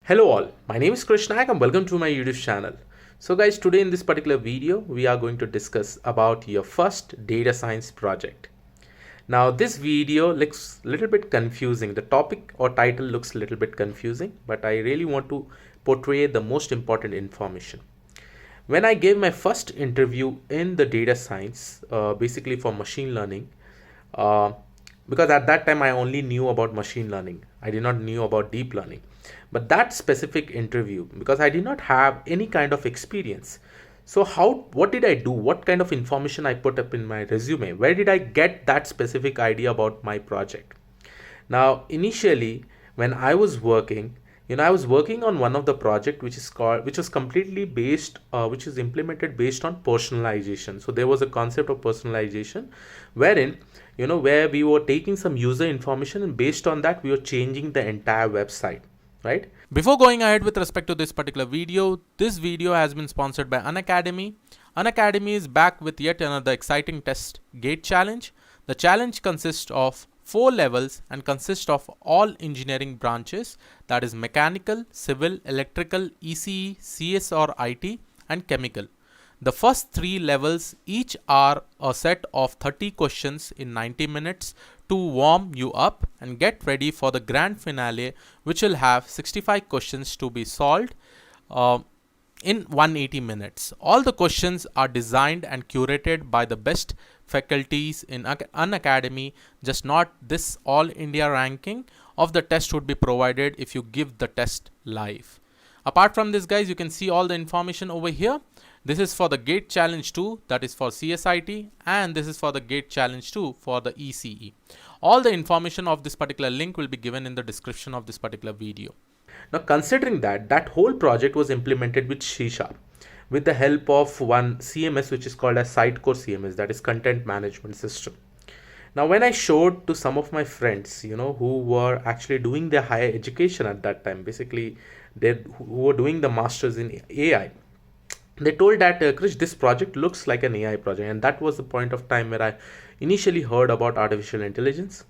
Hello all, my name is Krish Nayak and welcome to my YouTube channel. So guys, today in this particular video, we are going to discuss about your first data science project. Now this video looks a little bit confusing. The topic or title looks a little bit confusing, but I really want to portray the most important information. When I gave my first interview in the data science, basically for machine learning, uh, because at that time I only knew about machine learning. I did not knew about deep learning. But that specific interview, because I did not have any kind of experience. So what did I do? What kind of information I put up in my resume? Where did I get that specific idea about my project? Now, initially, when I was working, I was working on one of the project which was completely based, which is implemented based on personalization. So there was a concept of personalization, wherein, where we were taking some user information and based on that, we were changing the entire website, right? Before going ahead with respect to this particular video, this video has been sponsored by Unacademy. Unacademy is back with yet another exciting test, GATE challenge. The challenge consists of 4 levels and consists of all engineering branches, that is mechanical, civil, electrical, ECE, CS or IT and chemical. The first 3 levels each are a set of 30 questions in 90 minutes to warm you up and get ready for the grand finale, which will have 65 questions to be solved in 180 minutes. All the questions are designed and curated by the best faculties in Unacademy. Just not this all India ranking of the test would be provided if you give the test live. Apart from this, guys, you can see all the information over here. This is for the GATE Challenge 2, that is for CSIT, and this is for the GATE Challenge 2 for the ECE. All the information of this particular link will be given in the description of this particular video. Now, considering that whole project was implemented with C# with the help of one CMS which is called as Sitecore CMS, that is Content Management System. Now, when I showed to some of my friends, who were actually doing their higher education at that time, basically who were doing the masters in AI, they told that Krish, this project looks like an AI project, and that was the point of time where I initially heard about artificial intelligence.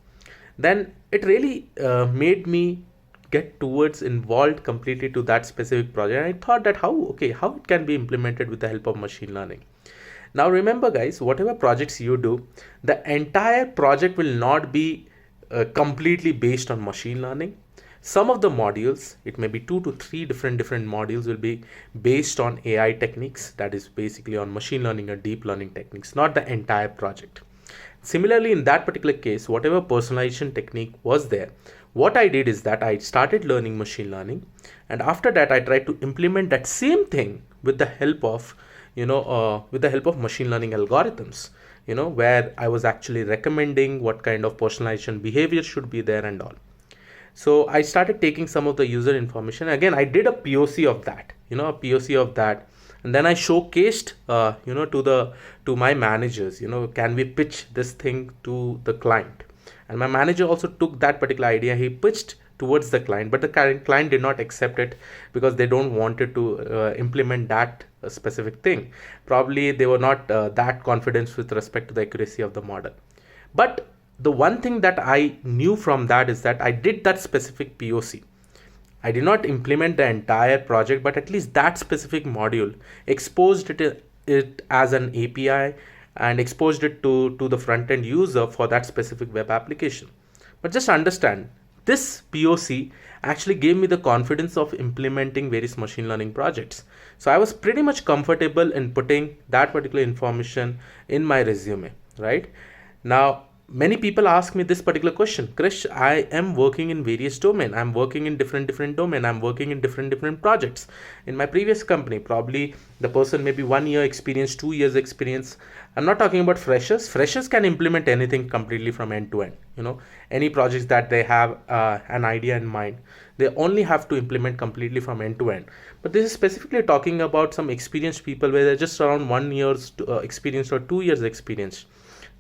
Then it really made me get towards involved completely to that specific project. And I thought that how it can be implemented with the help of machine learning. Now remember, guys, whatever projects you do, the entire project will not be completely based on machine learning. Some of the modules, it may be 2 to 3 different modules, will be based on AI techniques, that is basically on machine learning or deep learning techniques, not the entire project. Similarly, in that particular case, whatever personalization technique was there, what I did is that I started learning machine learning, and after that I tried to implement that same thing with the help of machine learning algorithms, where I was actually recommending what kind of personalization behavior should be there and all. So I started taking some of the user information. Again, I did a POC of that, and then I showcased, to my managers, can we pitch this thing to the client? And my manager also took that particular idea. He pitched towards the client, but the client did not accept it because they don't wanted to implement that specific thing. Probably they were not that confident with respect to the accuracy of the model. But the one thing that I knew from that is that I did that specific POC. I did not implement the entire project, but at least that specific module, exposed it as an API and exposed it to the front end user for that specific web application. But just understand, this POC actually gave me the confidence of implementing various machine learning projects. So I was pretty much comfortable in putting that particular information in my resume, right? Now, many people ask me this particular question, Krish, I am working in various domain. I'm working in different domain. I'm working in different projects. In my previous company, probably the person may be 1 year experience, 2 years experience. I'm not talking about freshers. Freshers can implement anything completely from end to end. Any projects that they have an idea in mind, they only have to implement completely from end to end. But this is specifically talking about some experienced people where they're just around 1 year's experience or 2 years experience.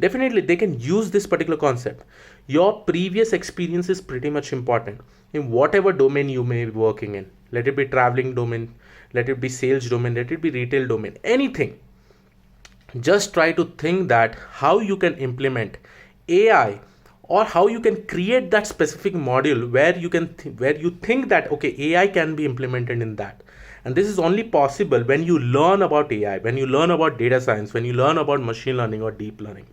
Definitely they can use this particular concept. Your previous experience is pretty much important in whatever domain you may be working in. Let it be traveling domain, let it be sales domain, let it be retail domain, anything. Just try to think that how you can implement AI or how you can create that specific module where you can where you think that okay, AI can be implemented in that. And this is only possible when you learn about AI, when you learn about data science, when you learn about machine learning or deep learning.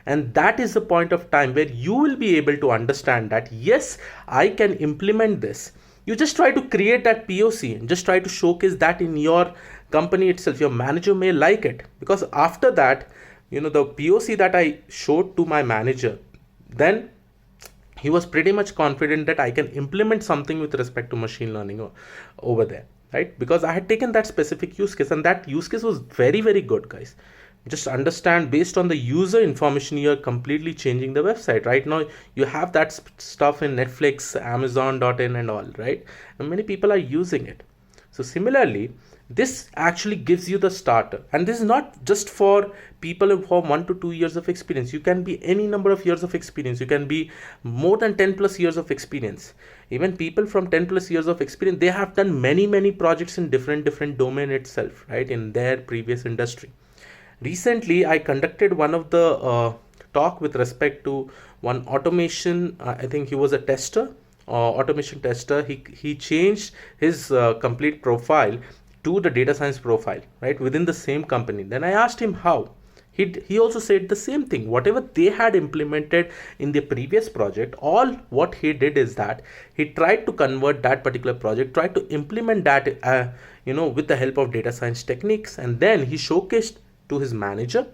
And that is the point of time where you will be able to understand that yes, I can implement this. You just try to create that POC and just try to showcase that in your company itself. Your manager may like it, because after that, the POC that I showed to my manager, then he was pretty much confident that I can implement something with respect to machine learning over there, right? Because I had taken that specific use case, and that use case was very, very good, guys. Just understand, based on the user information, you're completely changing the website. Right now you have that stuff in Netflix, Amazon.in and all, right? And many people are using it. So similarly, this actually gives you the starter. And this is not just for people who have 1 to 2 years of experience. You can be any number of years of experience. You can be more than 10 plus years of experience. Even people from 10 plus years of experience, they have done many projects in different domain itself, right, in their previous industry. Recently, I conducted one of the talk with respect to one automation. I think he was a tester, automation tester. He changed his complete profile to the data science profile, right, within the same company. Then I asked him how. He also said the same thing. Whatever they had implemented in the previous project, all what he did is that he tried to convert that particular project, tried to implement that, with the help of data science techniques, and then he showcased to his manager.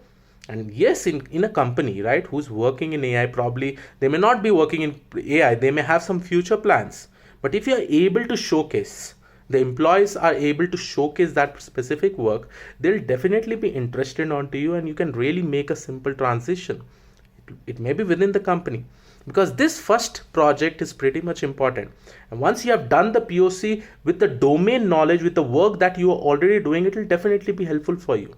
And yes, in a company, right, who's working in AI, probably they may not be working in AI, they may have some future plans, but if you are able to showcase, the employees are able to showcase that specific work, they'll definitely be interested onto you, and you can really make a simple transition. It may be within the company, because this first project is pretty much important. And once you have done the POC with the domain knowledge, with the work that you are already doing, it will definitely be helpful for you.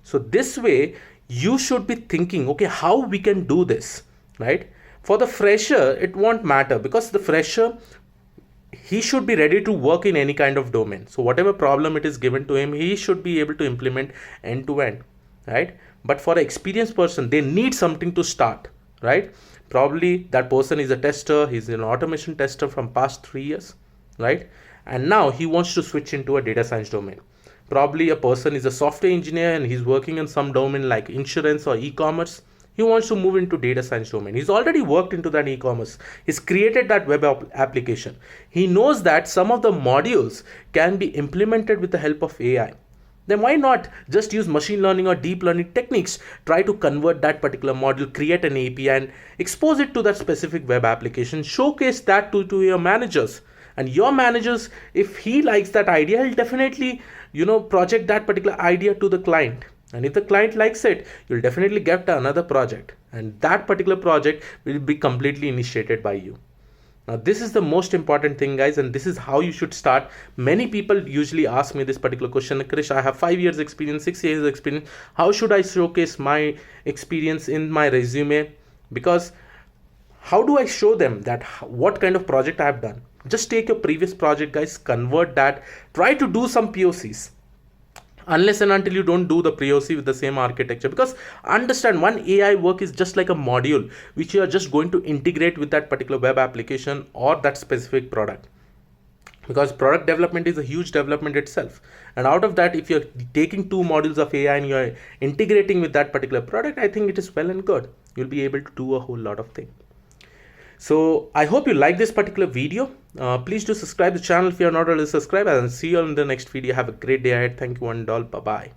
So this way, you should be thinking, okay, how we can do this, right? For the fresher, it won't matter, because the fresher, he should be ready to work in any kind of domain. So whatever problem it is given to him, he should be able to implement end to end, right? But for an experienced person, they need something to start, right? Probably that person is a tester, he's an automation tester from past 3 years, right? And now he wants to switch into a data science domain. Probably a person is a software engineer and he's working in some domain like insurance or e-commerce. He wants to move into data science domain. He's already worked into that e-commerce. He's created that web application. He knows that some of the modules can be implemented with the help of AI. Then why not just use machine learning or deep learning techniques, try to convert that particular module, create an API and expose it to that specific web application, showcase that to your managers. And your managers, if he likes that idea, he'll definitely, project that particular idea to the client. And if the client likes it, you'll definitely get another project. And that particular project will be completely initiated by you. Now, this is the most important thing, guys, and this is how you should start. Many people usually ask me this particular question, Krish, I have 5 years experience, 6 years experience. How should I showcase my experience in my resume? Because how do I show them that what kind of project I have done? Just take your previous project, guys, convert that, try to do some POCs. Unless and until you don't do the POC with the same architecture, because understand, one AI work is just like a module which you are just going to integrate with that particular web application or that specific product, because product development is a huge development itself. And out of that, if you're taking 2 modules of AI and you're integrating with that particular product, I think it is well and good. You'll be able to do a whole lot of things. So I hope you like this particular video. Please do subscribe to the channel if you are not already subscribed, and see you in the next video. Have a great day ahead. Thank you and all. Bye bye.